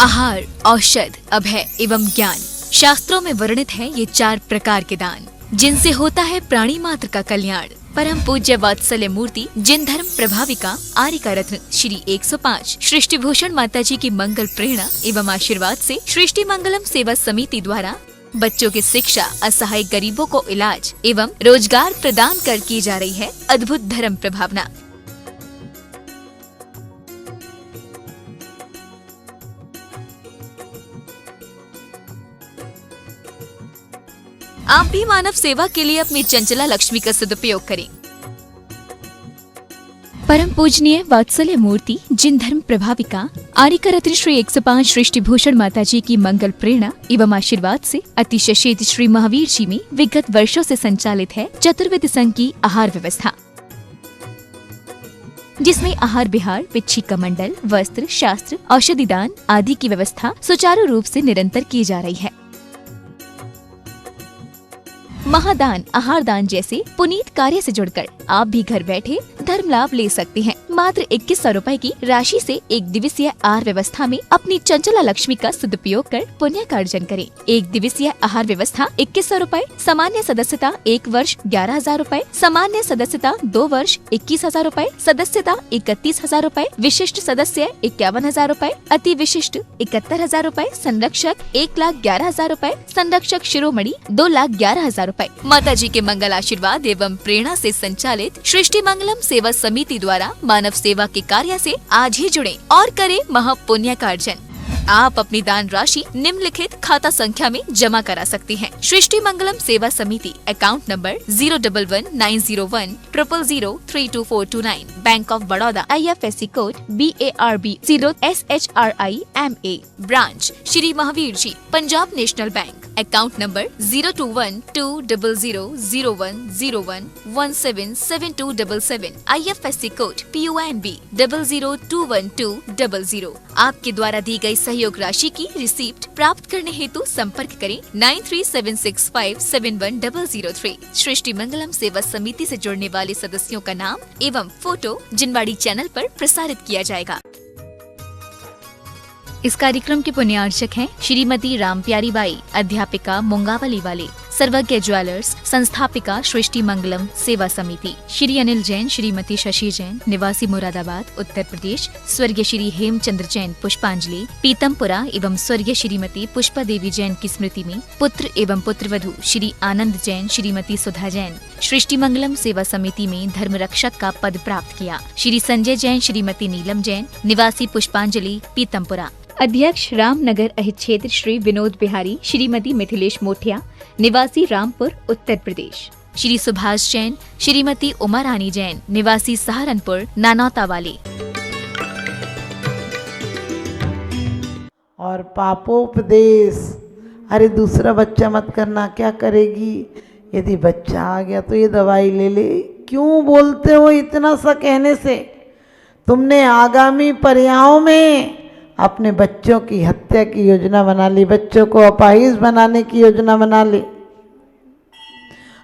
आहार, औषध, अभय एवं ज्ञान। शास्त्रों में वर्णित है ये 4 प्रकार के दान, जिनसे होता है प्राणी मात्र का कल्याण। परम पूज्य वात्सल्य मूर्ति जिन धर्म प्रभाविका आर्यिका रत्न श्री 105 सृष्टि भूषण माता जी की मंगल प्रेरणा एवं आशीर्वाद से सृष्टि मंगलम सेवा समिति द्वारा बच्चों की शिक्षा, असहाय गरीबों को इलाज एवं रोजगार प्रदान कर की जा रही है अद्भुत धर्म प्रभावना। आप भी मानव सेवा के लिए अपनी चंचला लक्ष्मी का सदुपयोग करें। परम पूजनीय वात्सल्य मूर्ति जिन धर्म प्रभाविका आर्यिका रत्न श्री 105 सृष्टि भूषण माता जी की मंगल प्रेरणा एवं आशीर्वाद से अतिशय शीत श्री महावीर जी में विगत वर्षों से संचालित है चतुर्वेद संघ की आहार व्यवस्था, जिसमें आहार विहार, पिच्छी का मंडल, वस्त्र, शास्त्र, औषधि दान आदि की व्यवस्था सुचारू रूप से निरंतर की जा रही है। महादान, आहार दान जैसे पुनीत कार्य से जुड़कर आप भी घर बैठे धर्म लाभ ले सकते हैं। मात्र 2100 रूपए की राशि से 1 दिवसीय आहार व्यवस्था में अपनी चंचला लक्ष्मी का सदुपयोग कर पुण्य का अर्जन करें। 1 दिवसीय आहार व्यवस्था 2100 रूपए, सामान्य सदस्यता 1 वर्ष 11,000 रूपए, सामान्य सदस्यता 2 वर्ष 21,000 रूपए, सदस्यता 31,000 रूपए, विशिष्ट सदस्य 51,000 रूपए, अति विशिष्ट 71,000 रूपए, संरक्षक 1,11,000 रूपए, संरक्षक शिरोमणि 2,11,000 रूपए। माता जी के मंगल आशीर्वाद एवं प्रेरणा से संचालित सृष्टि मंगलम सेवा समिति द्वारा मानव सेवा के कार्य से आज ही जुड़ें और करें महापुण्य का अर्जन। आप अपनी दान राशि निम्नलिखित खाता संख्या में जमा करा सकते हैं। सृष्टि Mangalam Seva Samiti, account number 011901000322429, bank of Baroda, IFSC code BARB 0SHRIMA, branch Shri Mahavir ji, Punjab National Bank, account number 02120000101177277, IFSC code PONB 0021200। आपके द्वारा दी गई सहयोग राशि की रिसीप्ट प्राप्त करने हेतु संपर्क करें 9376571003। सृष्टि मंगलम सेवा समिति से जुड़ने वाले सदस्यों का नाम एवं फोटो जिनवाड़ी चैनल पर प्रसारित किया जाएगा। इस कार्यक्रम के पुण्यार्चक हैं श्रीमती रामप्यारी बाई, अध्यापिका मुंगावली वाले, सर्वज्ञ ज्वेलर्स, संस्थापिका सृष्टि मंगलम सेवा समिति, श्री अनिल जैन, श्रीमती शशि जैन, निवासी मुरादाबाद उत्तर प्रदेश, स्वर्गीय श्री हेमचंद्र जैन पुष्पांजलि पीतमपुरा एवं स्वर्गीय श्रीमती पुष्पा देवी जैन की स्मृति में पुत्र एवं पुत्रवधू श्री आनंद जैन, श्रीमती सुधा जैन सृष्टि मंगलम सेवा समिति में धर्म रक्षक का पद प्राप्त किया। श्री संजय जैन, श्रीमती नीलम जैन, निवासी पुष्पांजलि पीतमपुरा। अध्यक्ष रामनगर अहित क्षेत्र श्री विनोद बिहारी, श्रीमती मिथिलेश मोठिया, निवासी रामपुर उत्तर प्रदेश। श्री सुभाष जैन, श्रीमती उमा रानी जैन, निवासी सहारनपुर नानौता वाले। और पापोपदेश, अरे दूसरा बच्चा मत करना, क्या करेगी? यदि बच्चा आ गया तो ये दवाई ले ले। क्यों बोलते हो इतना सा कहने से? तुमने आगामी पर्यायों में अपने बच्चों की हत्या की योजना बना ली, बच्चों को अपाहिज बनाने की योजना बना ली।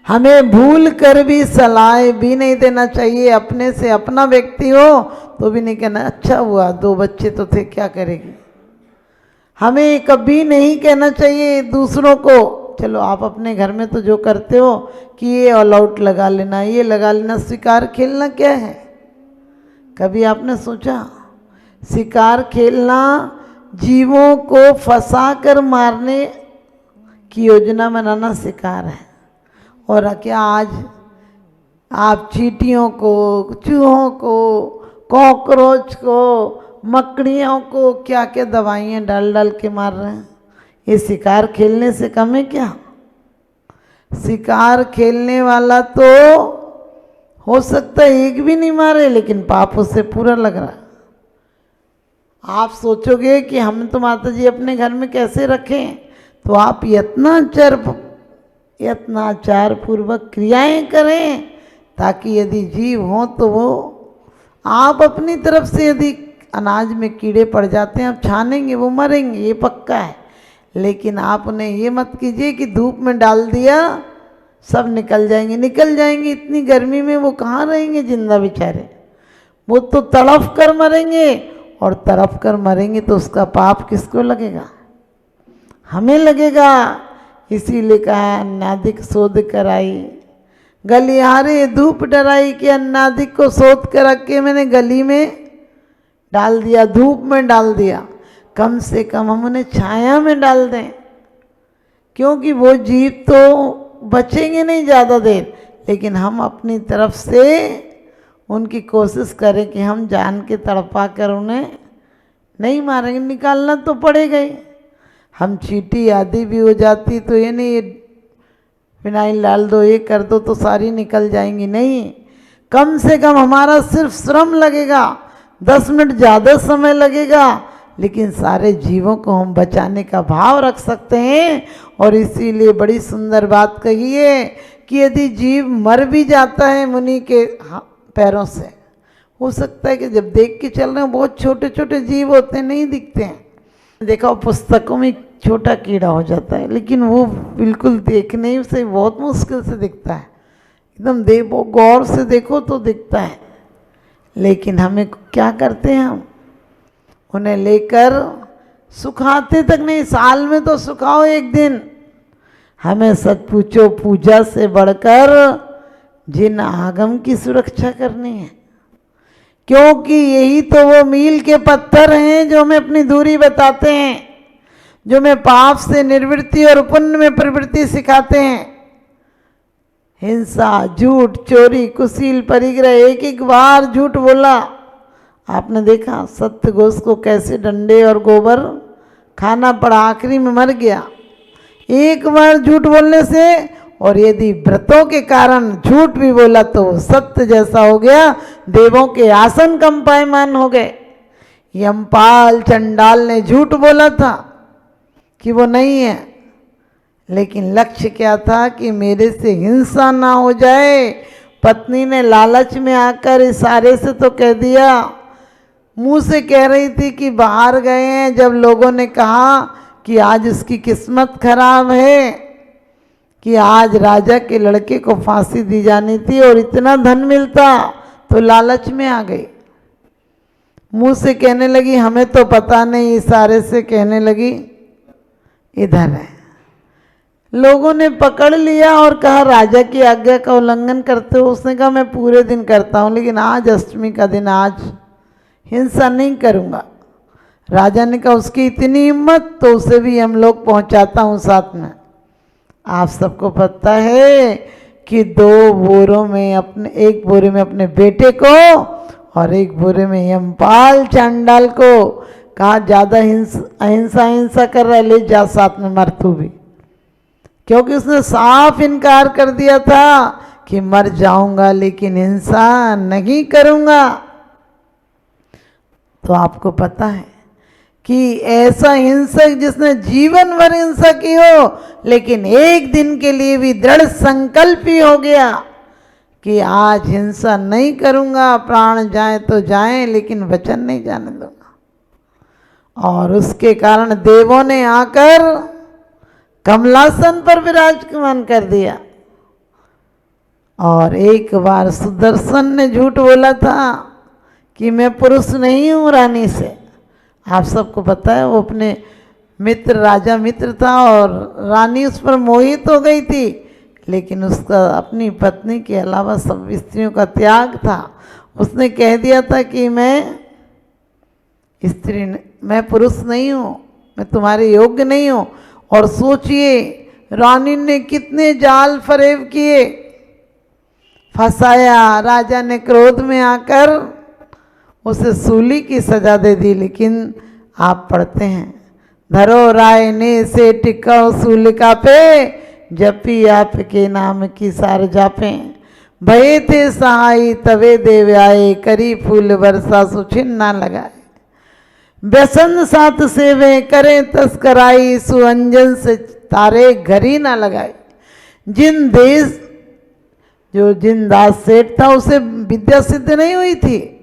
हमें भूल कर भी सलाह भी नहीं देना चाहिए। अपने से अपना व्यक्ति हो तो भी नहीं कहना अच्छा हुआ 2 बच्चे तो थे, क्या करेगी। हमें कभी नहीं कहना चाहिए दूसरों को, चलो आप अपने घर में तो जो करते हो कि ये ऑल आउट लगा लेना, ये लगा लेना। शिकार खेलना क्या है? कभी आपने सोचा? शिकार खेलना जीवों को फंसा कर मारने की योजना बनाना शिकार है। और क्या आज आप चींटियों को, चूहों को, कॉकरोच को, मकड़ियों को क्या क्या दवाइयाँ डाल डाल के मार रहे हैं? ये शिकार खेलने से कम है क्या? शिकार खेलने वाला तो हो सकता है एक भी नहीं मारे, लेकिन पाप उससे पूरा लग रहा है। आप सोचोगे कि हम तो माता जी अपने घर में कैसे रखें, तो आप यत्नाचार पूर्वक क्रियाएं करें, ताकि यदि जीव हो तो वो आप अपनी तरफ से, यदि अनाज में कीड़े पड़ जाते हैं आप छानेंगे, वो मरेंगे, ये पक्का है। लेकिन आप उन्हें ये मत कीजिए कि धूप में डाल दिया सब निकल जाएंगे। इतनी गर्मी में वो कहाँ रहेंगे जिंदा बेचारे, वो तो तड़फ कर मरेंगे। और तड़प कर मरेंगे तो उसका पाप किसको लगेगा? हमें लगेगा। इसीलिए कहा अन्नादिक शोध कराई, गलिहारे धूप डराई, कि अन्नादिक को शोध कर रख के मैंने गली में डाल दिया, धूप में डाल दिया। कम से कम हम उन्हें छाया में डाल दें, क्योंकि वो जीव तो बचेंगे नहीं ज़्यादा देर, लेकिन हम अपनी तरफ से उनकी कोशिश करें कि हम जान के तड़पा कर उन्हें नहीं मारेंगे, निकालना तो पड़ेगा ही। हम चींटी आदि भी हो जाती तो ये नहीं, ये फिनाइल डाल दो, ये कर दो तो सारी निकल जाएंगी, नहीं। कम से कम हमारा सिर्फ श्रम लगेगा, 10 मिनट ज़्यादा समय लगेगा, लेकिन सारे जीवों को हम बचाने का भाव रख सकते हैं। और इसीलिए बड़ी सुंदर बात कही है कि यदि जीव मर भी जाता है मुनि के पैरों से, हो सकता है कि जब देख के चल रहे हैं, बहुत छोटे छोटे जीव होते हैं, नहीं दिखते हैं। देखा पुस्तकों में छोटा कीड़ा हो जाता है, लेकिन वो बिल्कुल देखने से बहुत मुश्किल से दिखता है, एकदम देखो गौर से देखो तो दिखता है। लेकिन हमें क्या करते हैं, हम उन्हें लेकर सुखाते तक नहीं, साल में तो सुखाओ एक दिन। हमें सच पूछो, पूजा से बढ़कर जिन आगम की सुरक्षा करनी है, क्योंकि यही तो वो मील के पत्थर हैं जो हमें अपनी दूरी बताते हैं, जो हमें पाप से निर्वृत्ति और पुण्य में प्रवृत्ति सिखाते हैं। हिंसा, झूठ, चोरी, कुशील, परिग्रह, एक एक बार झूठ बोला। आपने देखा सत्य घोष को कैसे डंडे और गोबर खाना पड़ा, आखिरी में मर गया एक बार झूठ बोलने से। और यदि व्रतों के कारण झूठ भी बोला तो सत्य जैसा हो गया, देवों के आसन कंपायमान हो गए। यमपाल चंडाल ने झूठ बोला था कि वो नहीं है, लेकिन लक्ष्य क्या था कि मेरे से हिंसा ना हो जाए। पत्नी ने लालच में आकर इशारे से तो कह दिया, मुंह से कह रही थी कि बाहर गए हैं, जब लोगों ने कहा कि आज उसकी किस्मत खराब है, कि आज राजा के लड़के को फांसी दी जानी थी और इतना धन मिलता, तो लालच में आ गई। मुंह से कहने लगी हमें तो पता नहीं, इशारे से कहने लगी इधर है। लोगों ने पकड़ लिया और कहा राजा की आज्ञा का उल्लंघन करते हो। उसने कहा मैं पूरे दिन करता हूँ, लेकिन आज अष्टमी का दिन, आज हिंसा नहीं करूँगा। राजा ने कहा उसकी इतनी हिम्मत, तो उसे भी हम लोग पहुँचाता हूँ साथ में। आप सबको पता है कि 2 बोरों में अपने, एक बोरे में अपने बेटे को और एक बोरे में यमपाल चांडाल को कहा ज़्यादा अहिंसा कर रहा है, ले जा साथ में मर तू भी, क्योंकि उसने साफ इनकार कर दिया था कि मर जाऊंगा लेकिन हिंसा नहीं करूंगा। तो आपको पता है कि ऐसा हिंसक जिसने जीवन भर हिंसा की हो, लेकिन एक दिन के लिए भी दृढ़ संकल्प ही हो गया कि आज हिंसा नहीं करूंगा, प्राण जाए तो जाए लेकिन वचन नहीं जाने दूंगा। और उसके कारण देवों ने आकर कमलासन पर विराजमान कर दिया। और एक बार सुदर्शन ने झूठ बोला था कि मैं पुरुष नहीं हूँ रानी से। आप सबको पता है वो अपने मित्र, राजा मित्र था और रानी उस पर मोहित हो गई थी, लेकिन उसका अपनी पत्नी के अलावा सब स्त्रियों का त्याग था। उसने कह दिया था कि मैं स्त्री, मैं पुरुष नहीं हूँ, मैं तुम्हारे योग्य नहीं हूँ। और सोचिए रानी ने कितने जाल फरेब किए, फंसाया। राजा ने क्रोध में आकर उसे सूली की सजा दे दी। लेकिन आप पढ़ते हैं, धरो राय ने से टिकाओ सूलिका पे, जपी आपके नाम की सार जापे। भये थे सहाई तवे देव आए, करी फूल वर्षा सुछिन ना लगाए। व्यसन सात सेवे करे तस्कराई, सुअंजन से तारे घरी ना लगाए। जिन दास सेठ था उसे विद्या सिद्ध नहीं हुई थी,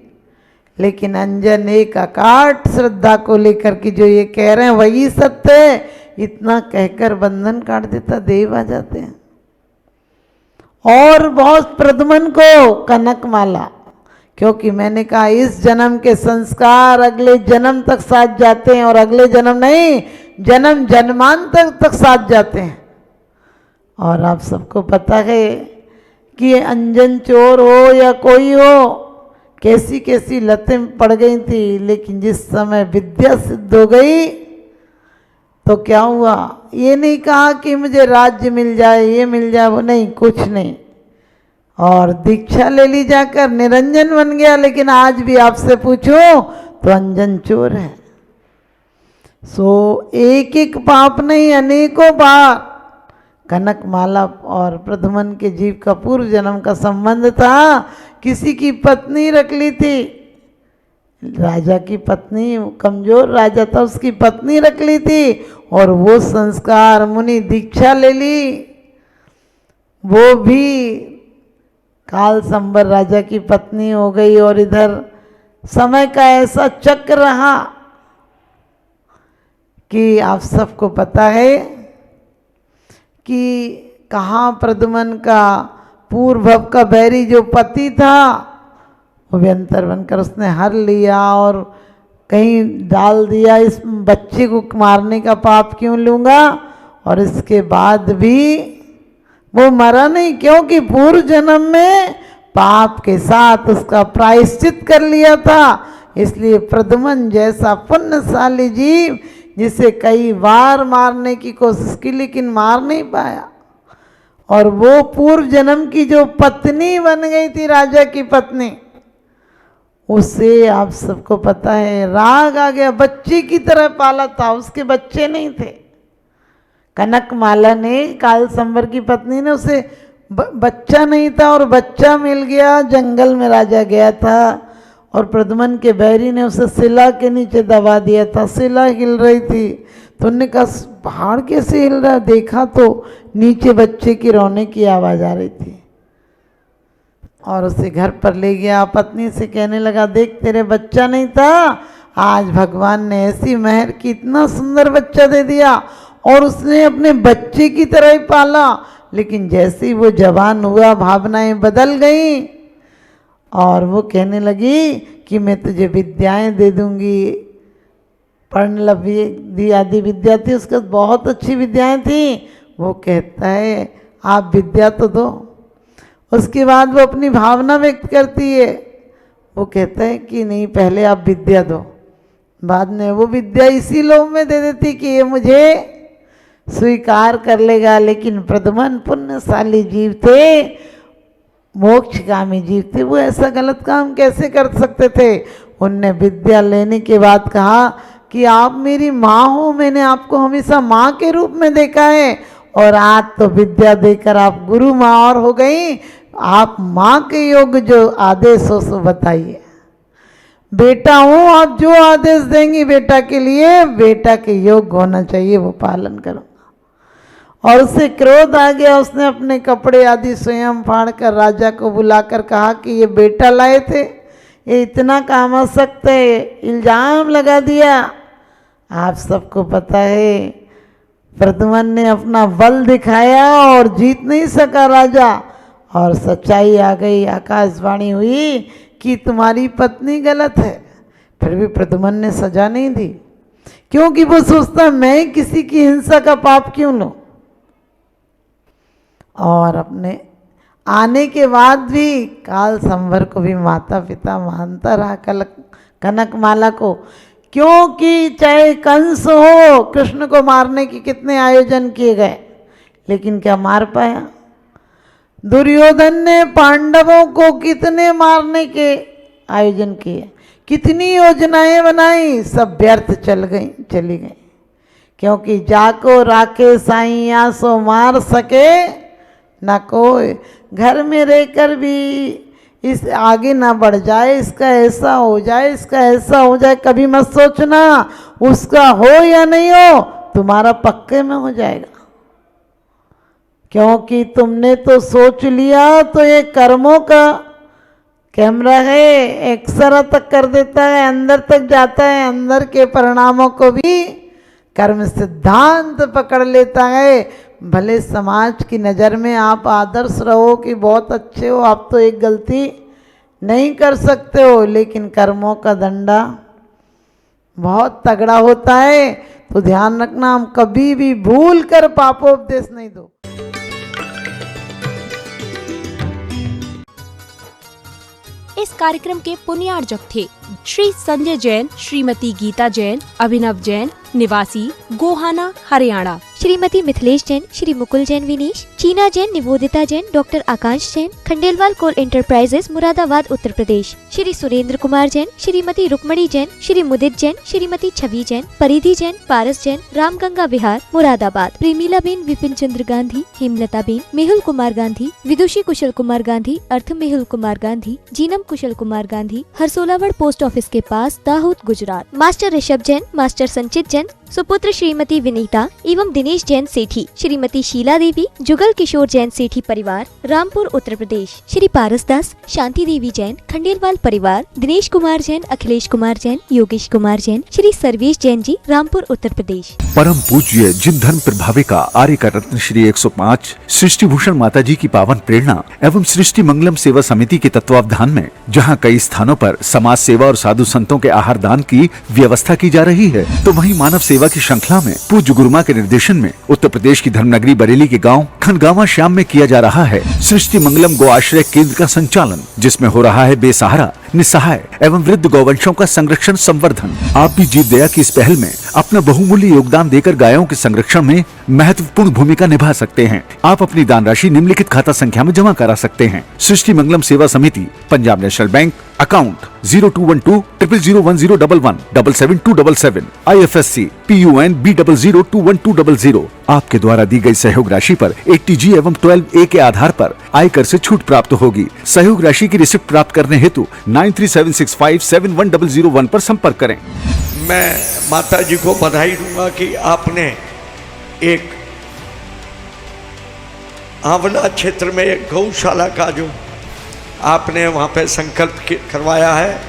लेकिन अंजन एक अकाट श्रद्धा को लेकर कि जो ये कह रहे हैं वही सत्य है, इतना कहकर बंधन काट देता, देव आ जाते हैं। और बहुत प्रदमन को कनक माला, क्योंकि मैंने कहा इस जन्म के संस्कार अगले जन्म तक साथ जाते हैं, और अगले जन्म नहीं, जन्म जन्मांतर तक साथ जाते हैं। और आप सबको पता है कि अंजन चोर हो या कोई हो, कैसी कैसी लतें पड़ गई थी, लेकिन जिस समय विद्या सिद्ध हो गई तो क्या हुआ, ये नहीं कहा कि मुझे राज्य मिल जाए, ये मिल जाए, वो नहीं, कुछ नहीं। और दीक्षा ले ली जाकर, निरंजन बन गया। लेकिन आज भी आपसे पूछो तो अंजन चोर है। सो एक एक पाप नहीं, अनेकों बार कनक माला और प्रद्युम्न के जीव का पूर्व जन्म का संबंध था। किसी की पत्नी रख ली थी, राजा की पत्नी, कमजोर राजा था, उसकी पत्नी रख ली थी, और वो संस्कार मुनि दीक्षा ले ली, वो भी काल संबर राजा की पत्नी हो गई। और इधर समय का ऐसा चक्र रहा कि आप सबको पता है कि कहाँ प्रद्युम्न का पूर्व भव का बैरी जो पति था, वो व्यंतर बनकर उसने हर लिया और कहीं डाल दिया, इस बच्चे को मारने का पाप क्यों लूँगा। और इसके बाद भी वो मरा नहीं, क्योंकि पूर्व जन्म में पाप के साथ उसका प्रायश्चित कर लिया था। इसलिए प्रद्युम्न जैसा पुण्यशाली जीव, जिसे कई बार मारने की कोशिश की लेकिन मार नहीं पाया, और वो पूर्व जन्म की जो पत्नी बन गई थी, राजा की पत्नी, उसे आप सबको पता है राग आ गया, बच्चे की तरह पाला था, उसके बच्चे नहीं थे। कनक माला ने, काल संवर की पत्नी ने, उसे बच्चा नहीं था और बच्चा मिल गया। जंगल में राजा गया था और प्रद्युम्न के बैरी ने उसे शिला के नीचे दबा दिया था। शिला हिल रही थी तो उन्होंने कहा पहाड़ कैसे हिल रहा, देखा तो नीचे बच्चे की रोने की आवाज़ आ रही थी। और उसे घर पर ले गया, पत्नी से कहने लगा देख तेरे बच्चा नहीं था, आज भगवान ने ऐसी मेहर की, इतना सुंदर बच्चा दे दिया, और उसने अपने बच्चे की तरह ही पाला। लेकिन जैसे ही वो जवान हुआ, भावनाएं बदल गई और वो कहने लगी कि मैं तुझे विद्याएं दे दूंगी। पर्णलवी आदि विद्या थी, उसके बहुत अच्छी विद्याएं थी। वो कहता है आप विद्या तो दो। उसके बाद वो अपनी भावना व्यक्त करती है, वो कहता है कि नहीं पहले आप विद्या दो। बाद में वो विद्या इसी लोभ में दे देती कि ये मुझे स्वीकार कर लेगा। लेकिन प्रद्युम्न पुण्यशाली जीव थे, मोक्षगामी जीव थे, वो ऐसा गलत काम कैसे कर सकते थे। उनने विद्या लेने के बाद कहा कि आप मेरी माँ हो, मैंने आपको हमेशा माँ के रूप में देखा है, और आज तो विद्या देकर आप गुरु माँ और हो गई। आप माँ के योग्य, जो आदेश हो सो बताइए। बेटा हूँ, आप जो आदेश देंगी बेटा के लिए, बेटा के योग्य होना चाहिए, वो पालन करूँगा। और उसे क्रोध आ गया, उसने अपने कपड़े आदि स्वयं फाड़ कर राजा को बुलाकर कहा कि ये बेटा लाए थे, ये इतना काम आ सकते है, इल्जाम लगा दिया। आप सबको पता है प्रद्युम्न ने अपना बल दिखाया और जीत नहीं सका राजा, और सच्चाई आ गई, आकाशवाणी हुई कि तुम्हारी पत्नी गलत है। फिर भी प्रद्युम्न ने सजा नहीं दी, क्योंकि वो सोचता मैं किसी की हिंसा का पाप क्यों लूं। और अपने आने के बाद भी काल संवर को भी माता पिता मानता रहा, कनक माला को, क्योंकि चाहे कंस हो, कृष्ण को मारने के कितने आयोजन किए गए, लेकिन क्या मार पाया। दुर्योधन ने पांडवों को कितने मारने के आयोजन किए, कितनी योजनाएं बनाई, सब व्यर्थ चली गई। क्योंकि जाको राखे साईं सो मार सके ना कोई, घर में रहकर भी इस आगे ना बढ़ जाए, इसका ऐसा हो जाए, इसका ऐसा हो जाए, कभी मत सोचना उसका हो या नहीं हो, तुम्हारा पक्के में हो जाएगा। क्योंकि तुमने तो सोच लिया तो ये कर्मों का कैमरा है, एक्सरा तक कर देता है, अंदर तक जाता है, अंदर के परिणामों को भी कर्म सिद्धांत पकड़ लेता है। भले समाज की नज़र में आप आदर्श रहो कि बहुत अच्छे हो, आप तो एक गलती नहीं कर सकते हो, लेकिन कर्मों का डंडा बहुत तगड़ा होता है। तो ध्यान रखना, हम कभी भी भूल कर पापोपदेश नहीं दो। इस कार्यक्रम के पुण्यार्जक थे श्री संजय जैन, श्रीमती गीता जैन, अभिनव जैन, निवासी गोहाना, हरियाणा। श्रीमती मिथिलेश जैन, श्री मुकुल जैन विनीश, चीना जैन, निवोदिता जैन, डॉक्टर आकाश जैन, खंडेलवाल कोल एंटरप्राइजेस, मुरादाबाद, उत्तर प्रदेश। श्री सुरेंद्र कुमार जैन, श्रीमती रुक्मणी जैन, श्री मुदित जैन, श्रीमती छवि जैन, परिधि जैन, पारस जैन, रामगंगा विहार, मुरादाबाद। प्रेमीला बेन, विपिन चंद्र गांधी, हेमलता बेन, मेहुल कुमार गांधी, विदुषी कुशल कुमार गांधी, अर्थ मेहुल कुमार गांधी, जीनम कुशल कुमार गांधी, हरसोलावड़ पोस्ट ऑफिस के पास, दाहोद, गुजरात। मास्टर ऋषभ जैन, मास्टर संचित जैन, सुपुत्र श्रीमती विनीता एवं दिनेश जैन सेठी, श्रीमती शीला देवी, जुगल किशोर जैन सेठी परिवार, रामपुर, उत्तर प्रदेश। श्री पारस दास, शांति देवी जैन, खंडेलवाल परिवार, दिनेश कुमार जैन, अखिलेश कुमार जैन, योगेश कुमार जैन, श्री सर्वेश जैन जी, रामपुर, उत्तर प्रदेश। परम पूज्य जिन धर्म प्रभाविका आर्य का रत्न श्री 105 सृष्टि भूषण माता जी की पावन प्रेरणा एवं सृष्टि मंगलम सेवा समिति के तत्वावधान में जहां कई स्थानों पर समाज सेवा और साधु संतों के आहार दान की व्यवस्था की जा रही है, तो वहीं मानव सेवा की श्रृंखला में पूज्य गुरुमा के निर्देशन में उत्तर प्रदेश की धर्मनगरी बरेली के गांव खनगावा श्याम में किया जा रहा है सृष्टि मंगलम गो आश्रय केंद्र का संचालन, जिसमें हो रहा है बेसहारा, निसहाय एवं वृद्ध गौवंशों का संरक्षण संवर्धन। आप भी जीव दया की इस पहल में अपना बहुमूल्य योगदान देकर गायों के संरक्षण में महत्वपूर्ण भूमिका निभा सकते हैं। आप अपनी दान राशि निम्नलिखित खाता संख्या में जमा करा सकते हैं। सृष्टि मंगलम सेवा समिति, Punjab National Bank, account 0212 001011 77277, IFSC PUN B002120। आपके द्वारा दी गई सहयोग राशि पर 80G एवं 12A के आधार पर आयकर से छूट प्राप्त होगी। सहयोग राशि की रिसिप्ट प्राप्त करने हेतु 9376571001 पर संपर्क करें। मैं माता जी को बधाई दूंगा कि आपने एक आंवला क्षेत्र में एक गौशाला का जो आपने वहाँ पे संकल्प करवाया है,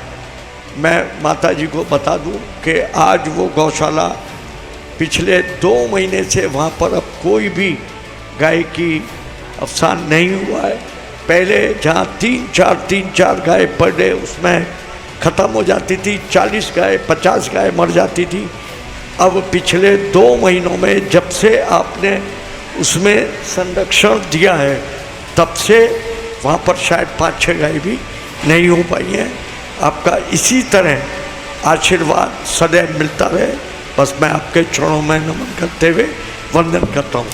मैं माता जी को बता दूं कि आज वो गौशाला पिछले 2 महीने से वहाँ पर अब कोई भी गाय की अवसान नहीं हुआ है। पहले जहाँ 3-4 गाय पर डे उसमें ख़त्म हो जाती थी, 40 गाय 50 गाय मर जाती थी। अब पिछले 2 महीनों में जब से आपने उसमें संरक्षण दिया है, तब से वहाँ पर शायद 5-6 गाय भी नहीं हो पाई हैं। आपका इसी तरह आशीर्वाद सदैव मिलता रहे, बस मैं आपके चरणों में नमन करते हुए वंदन करता हूँ।